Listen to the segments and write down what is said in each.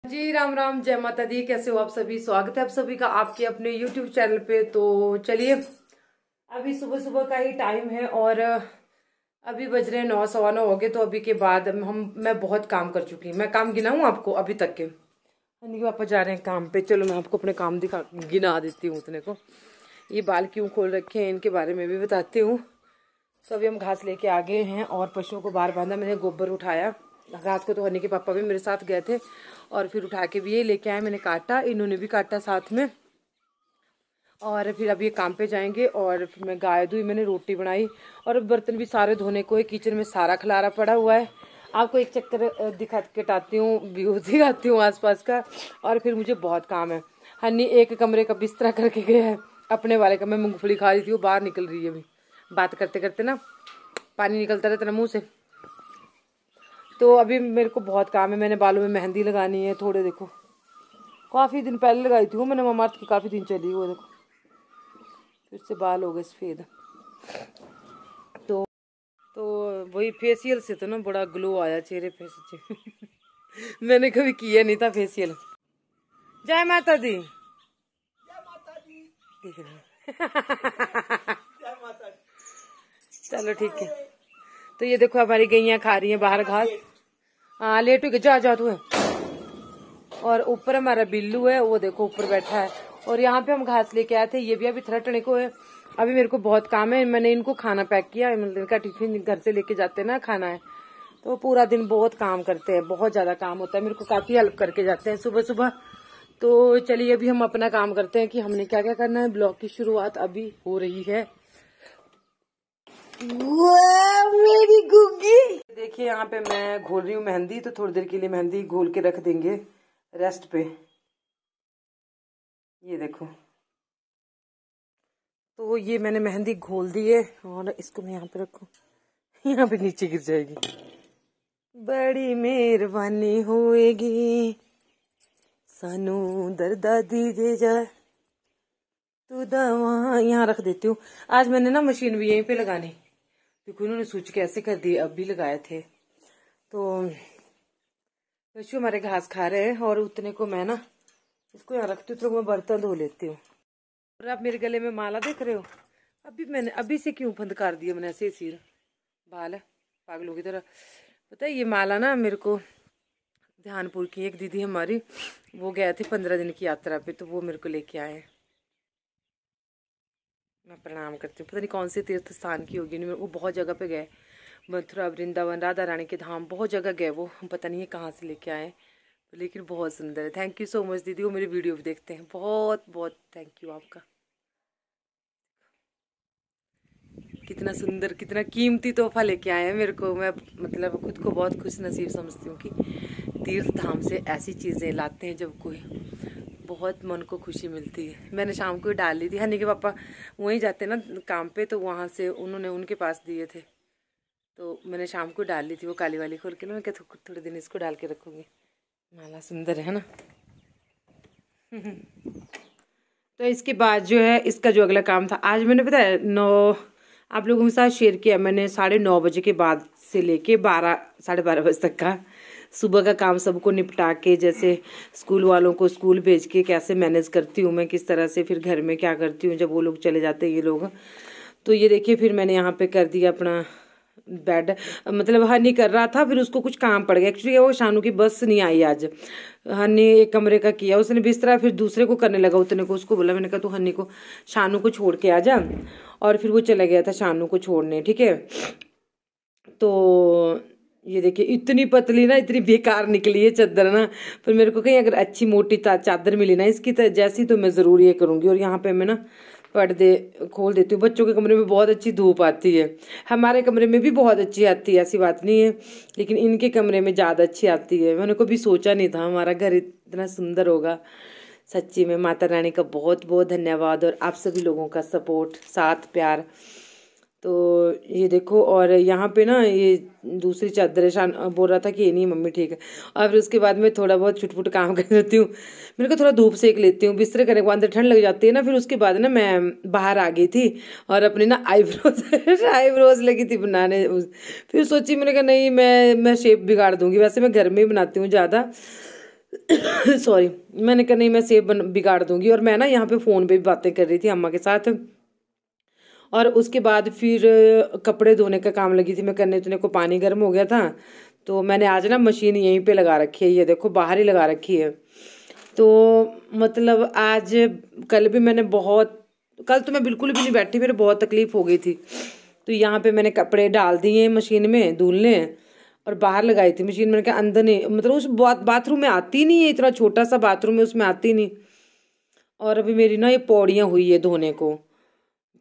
जी राम राम, जय माता दी। कैसे हो आप सभी? स्वागत है आप सभी का आपके अपने YouTube चैनल पे। तो चलिए, अभी सुबह सुबह का ही टाइम है और अभी बज रहे हैं 9, सवा 9 हो गए। तो अभी के बाद मैं बहुत काम कर चुकी हूँ। मैं काम गिनाऊँ आपको अभी तक के? नहीं, पापा जा रहे हैं काम पे। चलो मैं आपको अपने काम गिना देती हूँ उतने को। ये बाल क्यों खोल रखे हैं इनके बारे में भी बताती हूँ। तो अभी हम घास लेके आ गए हैं और पशुओं को बाहर बांधा। मैंने गोबर उठाया। रात को तो हनी के पापा भी मेरे साथ गए थे और फिर उठा के भी ये लेके आए। मैंने काटा, इन्होंने भी काटा साथ में। और फिर अब ये काम पे जाएंगे और फिर मैं गाय दूई, मैंने रोटी बनाई और बर्तन भी सारे धोने को है। किचन में सारा खलारा पड़ा हुआ है। आपको एक चक्कर कटाती हूँ, व्यू दिखाती हूँ आसपास का। और फिर मुझे बहुत काम है। हनी एक कमरे का बिस्तरा करके गया है अपने वाले का। मैं मूंगफली खा रही थी, वो बाहर निकल रही है अभी। बात करते करते ना पानी निकलता रहता ना मुँह से। तो अभी मेरे को बहुत काम है। मैंने बालों में मेहंदी लगानी है थोड़े। देखो काफ़ी दिन पहले लगाई थी वो मैंने, ममार्थ की काफ़ी दिन चली वो। देखो फिर से बाल हो गए सफ़ेद। तो वही फेशियल से तो ना बड़ा ग्लो आया चेहरे पे सच्ची। मैंने कभी किया नहीं था फेशियल। जय माता दी। ठीक है। चलो ठीक है। तो ये देखो हमारी गैया खा रही हैं बाहर घास। हाँ लेट हो गया, जा तू है। और ऊपर हमारा बिल्लू है, वो देखो ऊपर बैठा है। और यहाँ पे हम घास लेके आए थे, ये भी अभी थ्रटने को है। अभी मेरे को बहुत काम है। मैंने इनको खाना पैक किया, मतलब इनका टिफिन घर से लेके जाते हैं ना खाना है। तो पूरा दिन बहुत काम करते हैं, बहुत ज्यादा काम होता है। मेरे को काफी हेल्प करके जाते हैं सुबह सुबह। तो चलिए अभी हम अपना काम करते हैं कि हमने क्या क्या करना है। ब्लॉग की शुरुआत अभी हो रही है। मेरी गुग्गी देखिए, यहाँ पे मैं घोल रही हूँ मेहंदी। तो थोड़ी देर के लिए मेहंदी घोल के रख देंगे रेस्ट पे। ये देखो, तो ये मैंने मेहंदी घोल दी है और इसको मैं यहाँ पे रखूँ, यहाँ पे नीचे गिर जाएगी। बड़ी मेहरबानी होएगी सानू दर्दा दीजे जा तू दवा। यहाँ रख देती हूँ। आज मैंने ना मशीन भी यहीं पे लगानी, क्योंकि उन्होंने स्विच कैसे कर दिए, अब भी लगाए थे। तो बच्चों हमारे घास खा रहे हैं और उतने को मैं ना इसको यहाँ रखती हूँ। तो मैं बर्तन धो लेती हूँ। और आप मेरे गले में माला देख रहे हो। अभी से क्यों बंद कर दिया मैंने ऐसे सिर बाल है पागलों की तरह। पता है ये माला ना मेरे को ध्यानपुर की एक दीदी हमारी, वो गए थे 15 दिन की यात्रा पे, तो वो मेरे को लेके आए। मैं प्रणाम करती हूँ। पता नहीं कौन से तीर्थ स्थान की होगी, वो बहुत जगह पे गए। मथुरा, वृंदावन, राधा रानी के धाम, बहुत जगह गए वो। पता नहीं है कहाँ से लेके आए, लेकिन बहुत सुंदर है। थैंक यू सो मच दीदी, वो मेरी वीडियो भी देखते हैं। बहुत बहुत थैंक यू आपका। कितना सुंदर, कितना कीमती तोहफा लेके आए हैं मेरे को। मैं मतलब खुद को बहुत खुश नसीब समझती हूँ कि तीर्थ धाम से ऐसी चीज़ें लाते हैं जब कोई, बहुत मन को खुशी मिलती है। मैंने शाम को ही डाल ली थी। हनी के पापा वहीं जाते ना काम पे, तो वहाँ से उन्होंने उनके पास दिए थे। तो मैंने शाम को डाल ली थी वो काली वाली खोल के ना। मैं क्या थोड़े दिन इसको डाल के रखूँगी। माला सुंदर है ना। तो इसके बाद जो है इसका जो अगला काम था, आज मैंने पता है 9 आप लोगों के साथ शेयर किया मैंने। 9:30 बजे के बाद से लेके 12-12:30 बजे तक का सुबह का काम सबको निपटा के, जैसे स्कूल वालों को स्कूल भेज के कैसे मैनेज करती हूँ मैं, किस तरह से फिर घर में क्या करती हूँ जब वो लोग चले जाते हैं ये लोग। तो ये देखिए फिर मैंने यहाँ पे कर दिया अपना बेड। मतलब हनी कर रहा था, फिर उसको कुछ काम पड़ गया। एक्चुअली वो शानू की बस नहीं आई आज। हनी एक कमरे का किया उसने बिस्तरा, फिर दूसरे को करने लगा। उतने को उसको बोला, मैंने कहा तू हनी को शानू को छोड़ के आ जा। और फिर वो चला गया था शानू को छोड़ने, ठीक है। तो ये देखिए इतनी पतली ना, इतनी बेकार निकली है चादर ना। फिर मेरे को कहीं अगर अच्छी मोटी चादर मिली ना इसकी जैसी, तो मैं ज़रूर ये करूँगी। और यहाँ पे मैं ना पर्दे खोल देती हूँ। बच्चों के कमरे में बहुत अच्छी धूप आती है, हमारे कमरे में भी बहुत अच्छी आती है, ऐसी बात नहीं है, लेकिन इनके कमरे में ज़्यादा अच्छी आती है। मैंने कभी सोचा नहीं था हमारा घर इतना सुंदर होगा। सच्ची में माता रानी का बहुत बहुत धन्यवाद और आप सभी लोगों का सपोर्ट, साथ, प्यार। तो ये देखो, और यहाँ पे ना ये दूसरी चादर शान बोल रहा था कि ये नहीं मम्मी ठीक है। और फिर उसके बाद में थोड़ा बहुत छुटपुट काम कर देती हूँ। मेरे को थोड़ा धूप सेक लेती हूँ, बिस्तरे करने के बाद अंदर ठंड लग जाती है ना। फिर उसके बाद ना मैं बाहर आ गई थी और अपने ना आईब्रोज लगी थी बनाने। फिर सोची, मैंने कहा नहीं मैं शेप बिगाड़ दूंगी। वैसे मैं घर में ही बनाती हूँ ज़्यादा, सॉरी, मैंने कहा नहीं मैं सेब बिगाड़ दूंगी। और मैं ना यहाँ पे फ़ोन पे भी बातें कर रही थी अम्मा के साथ। और उसके बाद फिर कपड़े धोने का काम लगी थी मैं करने। इतने को पानी गर्म हो गया था, तो मैंने आज ना मशीन यहीं पे लगा रखी है, ये देखो बाहर ही लगा रखी है। तो मतलब आज, कल भी मैंने कल तो मैं बिल्कुल भी नहीं बैठी, मेरे बहुत तकलीफ हो गई थी। तो यहाँ पे मैंने कपड़े डाल दिए मशीन में धुलने, और बाहर लगाई थी मशीन। मैंने कहा अंदर नहीं, मतलब उस बाथरूम में आती नहीं है, इतना छोटा सा बाथरूम है उसमें आती नहीं। और अभी मेरी ना ये पौड़ियाँ हुई है धोने को,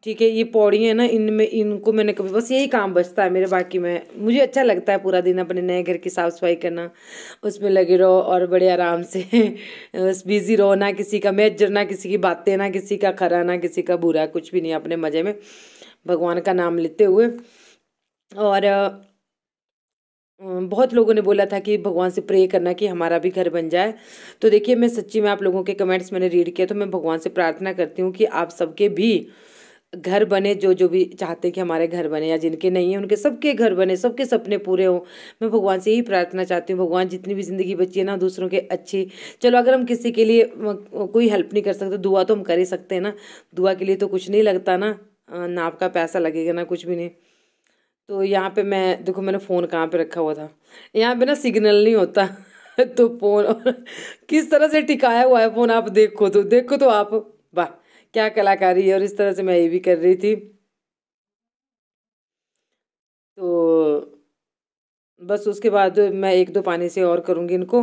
ठीक है। ये पौड़ियाँ ना, इनमें इनको मैंने कभी, बस यही काम बचता है मेरे। बाकी में मुझे अच्छा लगता है पूरा दिन अपने नए घर की साफ सफाई करना, उसमें लगे रहो और बड़े आराम से बस बिजी रहो, ना किसी का मेजर, ना किसी की बातें, ना किसी का खरा, ना किसी का बुरा, कुछ भी नहीं, अपने मजे में भगवान का नाम लेते हुए। और बहुत लोगों ने बोला था कि भगवान से प्रे करना कि हमारा भी घर बन जाए। तो देखिए, मैं सच्ची में आप लोगों के कमेंट्स मैंने रीड किया, तो मैं भगवान से प्रार्थना करती हूँ कि आप सबके भी घर बने, जो जो भी चाहते हैं कि हमारे घर बने, या जिनके नहीं है उनके सबके घर बने, सबके सपने पूरे हो। मैं भगवान से यही प्रार्थना चाहती हूँ, भगवान जितनी भी ज़िंदगी बची है ना दूसरों के अच्छी, चलो अगर हम किसी के लिए कोई हेल्प नहीं कर सकते, दुआ तो हम कर ही सकते हैं ना। दुआ के लिए तो कुछ नहीं लगता ना आपका पैसा लगेगा ना कुछ भी नहीं। तो यहाँ पे मैं देखो, मैंने फ़ोन कहाँ पे रखा हुआ था, यहाँ पे ना सिग्नल नहीं होता तो फ़ोन किस तरह से टिकाया हुआ है फ़ोन, आप देखो तो आप, वाह क्या कलाकारी है। और इस तरह से मैं ये भी कर रही थी। तो बस उसके बाद मैं एक दो पानी से और करूँगी इनको।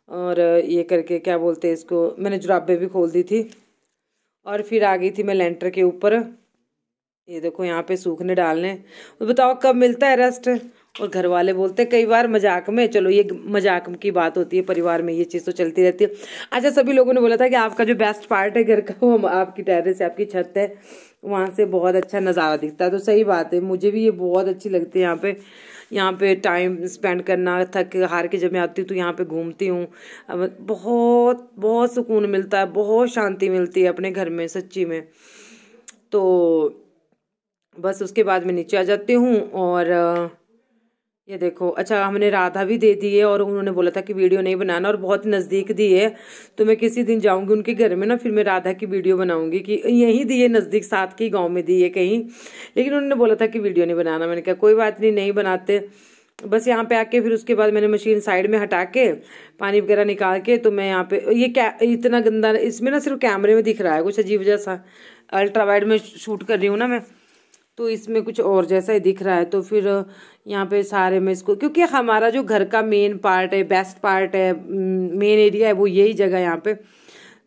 और ये करके क्या बोलते हैं इसको, मैंने जुराबे भी खोल दी थी। और फिर आ गई थी मैं लेंटर के ऊपर, ये देखो यहाँ पे सूखने डालने। तो बताओ कब मिलता है रेस्ट। और घर वाले बोलते हैं कई बार मजाक में, चलो ये मजाक की बात होती है, परिवार में ये चीज़ तो चलती रहती है। अच्छा, सभी लोगों ने बोला था कि आपका जो बेस्ट पार्ट है घर का, वो आपकी टेरेस है, आपकी छत है, वहाँ से बहुत अच्छा नज़ारा दिखता है। तो सही बात है, मुझे भी ये बहुत अच्छी लगती है यहाँ पे टाइम स्पेंड करना। थक हार के जब मैं आती हूँ तो यहाँ पे घूमती हूँ, बहुत बहुत सुकून मिलता है, बहुत शांति मिलती है अपने घर में सच्ची में। तो बस उसके बाद मैं नीचे आ जाती हूँ। और ये देखो, अच्छा हमने राधा भी दे दी है, और उन्होंने बोला था कि वीडियो नहीं बनाना, और बहुत नज़दीक दी है। तो मैं किसी दिन जाऊंगी उनके घर में ना, फिर मैं राधा की वीडियो बनाऊंगी कि यहीं दी है, नज़दीक साथ के गांव में दी है कहीं। लेकिन उन्होंने बोला था कि वीडियो नहीं बनाना। मैंने कहा कोई बात नहीं, नहीं बनाते। बस यहाँ पे आके फिर उसके बाद मैंने मशीन साइड में हटा के पानी वगैरह निकाल के, तो मैं यहाँ पे ये क्या इतना गंदा, इसमें ना सिर्फ कैमरे में दिख रहा है कुछ अजीब जैसा, अल्ट्रा वाइड में शूट कर रही हूँ ना मैं, तो इसमें कुछ और जैसा ही दिख रहा है। तो फिर यहाँ पे सारे में इसको, क्योंकि हमारा जो घर का मेन पार्ट है, बेस्ट पार्ट है, मेन एरिया है, वो यही जगह यहाँ पे।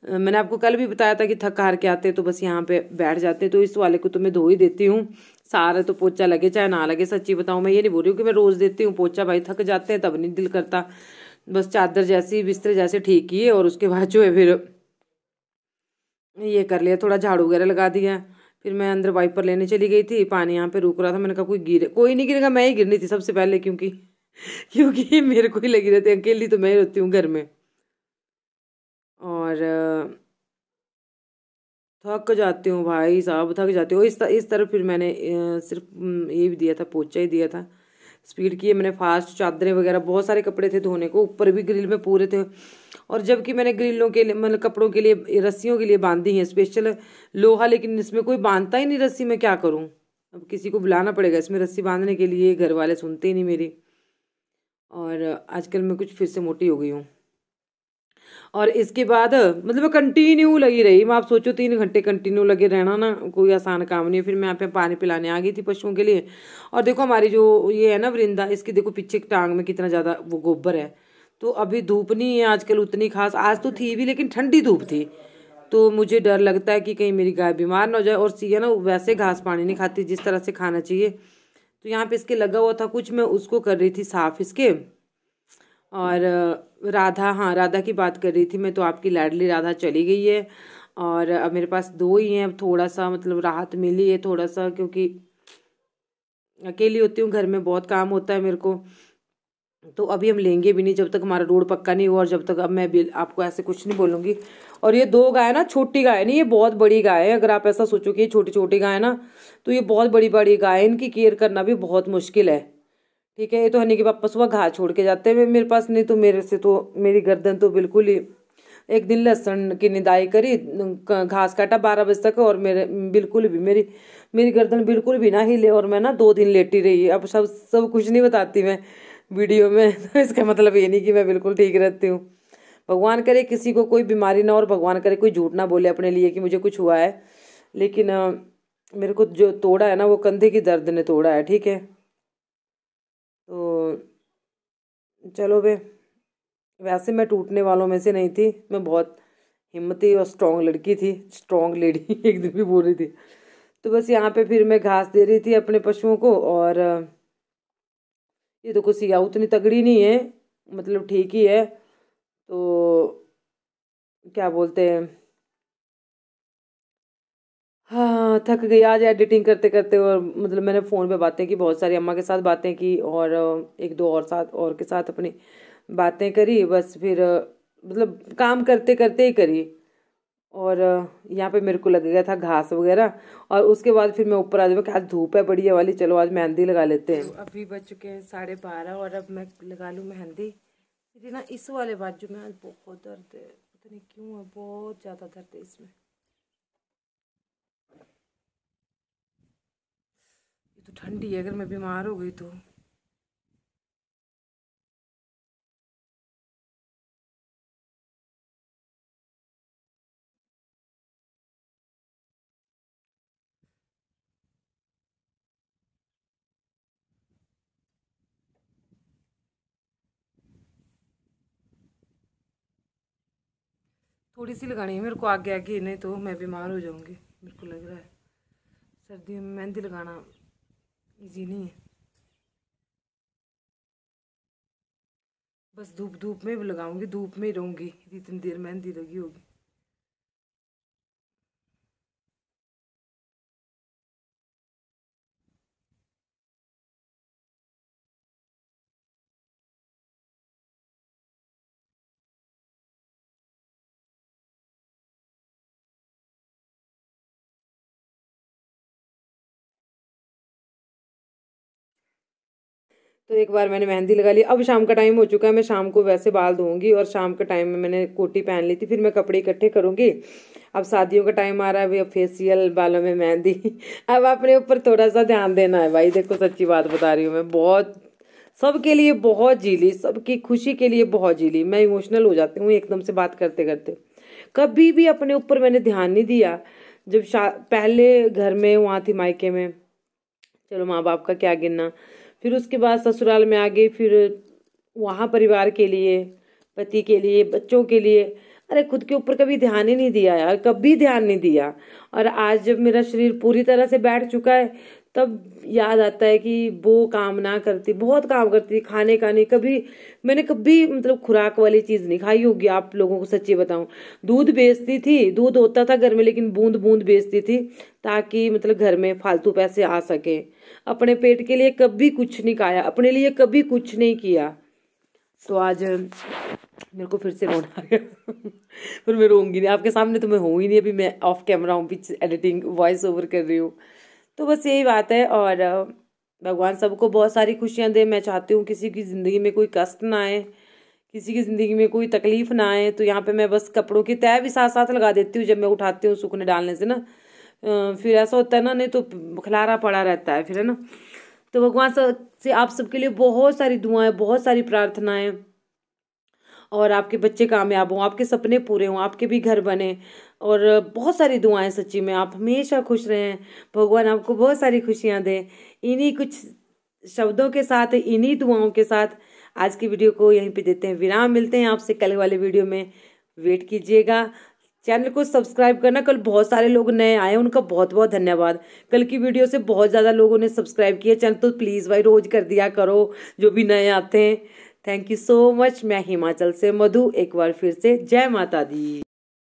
मैंने आपको कल भी बताया था कि थक हार के आते हैं तो बस यहाँ पे बैठ जाते हैं। तो इस वाले को तो मैं धो ही देती हूँ, सारा तो पोछा लगे चाहे ना लगे। सच्ची बताऊँ, मैं ये नहीं बोल रही हूँ कि मैं रोज़ देती हूँ पोछा, भाई थक जाते हैं तब नहीं दिल करता। बस चादर जैसी बिस्तर जैसे ठीक किए, और उसके बाद जो है फिर ये कर लिया, थोड़ा झाड़ू वगैरह लगा दिया। फिर मैं अंदर वाइपर लेने चली गई थी, पानी यहाँ पे रुक रहा था। मैंने कहा कोई नहीं गिरेगा, मैं ही गिरनी थी सबसे पहले, क्योंकि मेरे को ही लगी रहती है, अकेली तो मैं ही रहती हूँ घर में। और थक जाती हूँ भाई साहब, थक जाती हूँ। इस तरफ फिर मैंने सिर्फ ये भी दिया था, पोछा ही दिया था, स्पीड की है मैंने फास्ट। चादरें वगैरह बहुत सारे कपड़े थे धोने को, ऊपर भी ग्रिल में पूरे थे। और जबकि मैंने ग्रिलों के लिए, मतलब कपड़ों के लिए, रस्सियों के लिए बांधी है स्पेशल लोहा, लेकिन इसमें कोई बांधता ही नहीं रस्सी, मैं क्या करूँ। अब किसी को बुलाना पड़ेगा इसमें रस्सी बांधने के लिए, घर वाले सुनते ही नहीं मेरी। और आजकल मैं कुछ फिर से मोटी हो गई हूँ। और इसके बाद मतलब मैं कंटिन्यू लगी रही, मैं आप सोचो 3 घंटे कंटिन्यू लगे रहना ना कोई आसान काम नहीं है। फिर मैं यहाँ पे पानी पिलाने आ गई थी पशुओं के लिए। और देखो हमारी जो ये है ना वृंदा, इसकी देखो पीछे टांग में कितना ज़्यादा वो गोबर है। तो अभी धूप नहीं है आजकल उतनी खास, आज तो थी भी लेकिन ठंडी धूप थी। तो मुझे डर लगता है कि कहीं मेरी गाय बीमार ना हो जाए। और सिया ना वैसे घास पानी नहीं खाती जिस तरह से खाना चाहिए। तो यहाँ पे इसके लगा हुआ था कुछ, मैं उसको कर रही थी साफ इसके। और राधा, हाँ राधा की बात कर रही थी मैं, तो आपकी लाडली राधा चली गई है। और अब मेरे पास 2 ही हैं। अब थोड़ा सा मतलब राहत मिली है थोड़ा सा, क्योंकि अकेली होती हूँ घर में, बहुत काम होता है मेरे को। तो अभी हम लेंगे भी नहीं जब तक हमारा रोड पक्का नहीं हुआ, और जब तक, अब मैं भी आपको ऐसे कुछ नहीं बोलूँगी। और ये 2 गाय ना छोटी गाय नहीं, ये बहुत बड़ी गाय है। अगर आप ऐसा सोचो कि ये छोटी छोटी गाय ना, तो ये बहुत बड़ी बड़ी गाय है, इनकी केयर करना भी बहुत मुश्किल है, ठीक है। ये तो हनी के पापा सुबह घास छोड़ के जाते हैं मेरे पास, नहीं तो मेरे से तो मेरी गर्दन तो बिल्कुल ही, एक दिन लहसुन की निदाई करी, घास काटा 12 बजे तक, और मेरे बिल्कुल भी मेरी मेरी गर्दन बिल्कुल भी ना हिले, और मैं ना 2 दिन लेटी रही। अब सब कुछ नहीं बताती मैं वीडियो में तो इसका मतलब ये नहीं कि मैं बिल्कुल ठीक रहती हूँ। भगवान करे किसी को कोई बीमारी ना, और भगवान करे कोई झूठ ना बोले अपने लिए कि मुझे कुछ हुआ है। लेकिन मेरे को जो तोड़ा है ना, वो कंधे की दर्द ने तोड़ा है। ठीक है, तो चलो बे, वैसे मैं टूटने वालों में से नहीं थी, मैं बहुत हिम्मती और स्ट्रांग लड़की थी, स्ट्रांग लेडी एक दिन भी बोल रही थी। तो बस यहाँ पे फिर मैं घास दे रही थी अपने पशुओं को, और ये तो कुछ सिया उतनी तगड़ी नहीं है, मतलब ठीक ही है। तो क्या बोलते हैं, हाँ थक गई आज एडिटिंग करते करते, और मतलब मैंने फ़ोन पे बातें की बहुत सारी, अम्मा के साथ बातें की, और एक दो और के साथ अपनी बातें करी। बस फिर मतलब काम करते करते ही करी, और यहाँ पे मेरे को लग गया था घास वगैरह, और उसके बाद फिर मैं ऊपर आ जाऊँ कि आज धूप है बढ़िया वाली, चलो आज मेहंदी लगा लेते हैं। तो अभी बज चुके हैं 12:30, और अब मैं लगा लूँ मेहंदी। मेरी ना इस वाले बाजू में आज बहुत दर्द है, पता नहीं क्यों है, बहुत ज़्यादा दर्द है इसमें। ये तो ठंडी है, अगर मैं बीमार हो गई तो। थोड़ी सी लगानी है मेरे को आगे आगे, नहीं तो मैं बीमार हो जाऊंगी, मेरे को लग रहा है। सर्दियों में मेहंदी लगाना इजी नहीं है, बस धूप धूप में भी लगाऊंगी, धूप में ही रहूंगी इतनी देर मेहंदी लगी होगी। तो एक बार मैंने मेहंदी लगा ली, अब शाम का टाइम हो चुका है, मैं शाम को वैसे बाल धोऊंगी, और शाम के टाइम में मैंने कोटी पहन ली थी, फिर मैं कपड़े इकट्ठे करूंगी। अब शादियों का टाइम आ रहा है, अब फेशियल, बालों में मेहंदी अब अपने ऊपर थोड़ा सा ध्यान देना है भाई। देखो सच्ची बात बता रही हूँ, मैं बहुत सबके लिए बहुत जीली, सबकी खुशी के लिए बहुत जीली, मैं इमोशनल हो जाती हूँ एकदम से बात करते करते। कभी भी अपने ऊपर मैंने ध्यान नहीं दिया। जब पहले घर में वहाँ थी मायके में, चलो माँ बाप का क्या गिनना, फिर उसके बाद ससुराल में आ गई, फिर वहाँ परिवार के लिए, पति के लिए, बच्चों के लिए, अरे खुद के ऊपर कभी ध्यान ही नहीं दिया यार, कभी ध्यान नहीं दिया। और आज जब मेरा शरीर पूरी तरह से बैठ चुका है, तब याद आता है कि वो काम ना करती, बहुत काम करती, खाने का नहीं, कभी मैंने कभी मतलब खुराक वाली चीज नहीं खाई होगी, आप लोगों को सच्ची बताऊं। दूध बेचती थी, दूध होता था घर में, लेकिन बूंद बूंद बेचती थी, ताकि मतलब घर में फालतू पैसे आ सके। अपने पेट के लिए कभी कुछ नहीं खाया, अपने लिए कभी कुछ नहीं किया। तो आज मेरे को फिर से रोना आ गया पर मैं रोऊंगी नहीं, आपके सामने तो मैं हूँ ही नहीं, अभी मैं ऑफ कैमरा हूँ, पीछे एडिटिंग वॉइस ओवर कर रही हूँ। तो बस यही बात है, और भगवान सबको बहुत सारी खुशियाँ दे। मैं चाहती हूँ किसी की ज़िंदगी में कोई कष्ट ना आए, किसी की ज़िंदगी में कोई तकलीफ ना आए। तो यहाँ पे मैं बस कपड़ों की तह भी साथ साथ लगा देती हूँ जब मैं उठाती हूँ सूखने डालने से ना, फिर ऐसा होता है ना, नहीं तो खलारा पड़ा रहता है फिर, है ना। तो भगवान से आप सबके लिए बहुत सारी दुआएं, बहुत सारी प्रार्थनाएं, और आपके बच्चे कामयाब हों, आपके सपने पूरे हों, आपके भी घर बने, और बहुत सारी दुआएं, सच्ची में आप हमेशा खुश रहें, भगवान आपको बहुत सारी खुशियां दे। इन्हीं कुछ शब्दों के साथ, इन्हीं दुआओं के साथ आज की वीडियो को यहीं पे देते हैं विराम। मिलते हैं आपसे कल वाले वीडियो में, वेट कीजिएगा। चैनल को सब्सक्राइब करना, कल बहुत सारे लोग नए आए, उनका बहुत बहुत धन्यवाद। कल की वीडियो से बहुत ज़्यादा लोगों ने सब्सक्राइब किया चैनल, तो प्लीज़ भाई रोज कर दिया करो जो भी नए आते हैं। Thank you so much. मैं हिमाचल से मधु, एक बार फिर से जय माता दी।